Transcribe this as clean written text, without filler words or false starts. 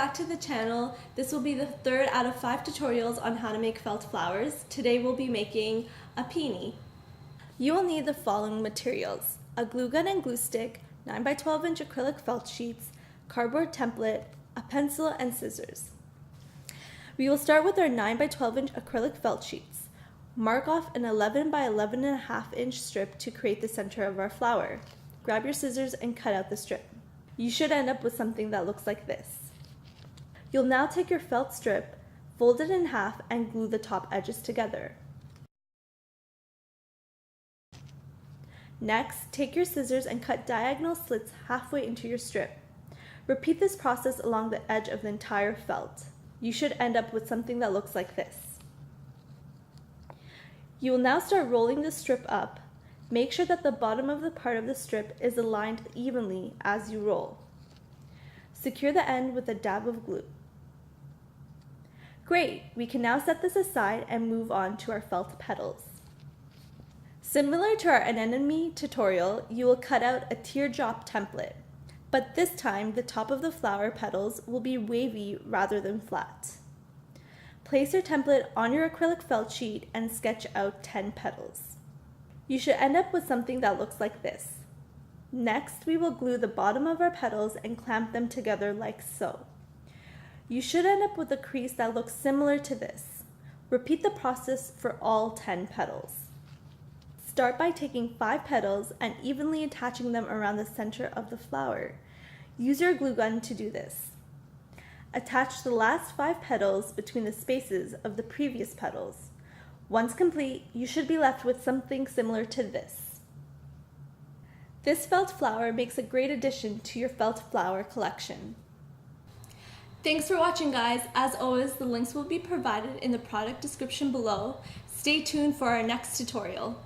back to the channel. This will be the third out of 5 tutorials on how to make felt flowers. Today we'll be making a peony. You will need the following materials: a glue gun and glue stick, 9 by 12 inch acrylic felt sheets, cardboard template, a pencil, and scissors. We will start with our 9 by 12 inch acrylic felt sheets. Mark off an 11 by 11.5 inch strip to create the center of our flower. Grab your scissors and cut out the strip. You should end up with something that looks like this. You'll now take your felt strip, fold it in half, and glue the top edges together. Next, take your scissors and cut diagonal slits halfway into your strip. Repeat this process along the edge of the entire felt. You should end up with something that looks like this. You will now start rolling the strip up. Make sure that the bottom of the part of the strip is aligned evenly as you roll. Secure the end with a dab of glue. Great! We can now set this aside and move on to our felt petals. Similar to our anemone tutorial, you will cut out a teardrop template, but this time the top of the flower petals will be wavy rather than flat. Place your template on your acrylic felt sheet and sketch out 10 petals. You should end up with something that looks like this. Next, we will glue the bottom of our petals and clamp them together like so. You should end up with a crease that looks similar to this. Repeat the process for all 10 petals. Start by taking 5 petals and evenly attaching them around the center of the flower. Use your glue gun to do this. Attach the last 5 petals between the spaces of the previous petals. Once complete, you should be left with something similar to this. This felt flower makes a great addition to your felt flower collection. Thanks for watching, guys. As always, the links will be provided in the product description below. Stay tuned for our next tutorial.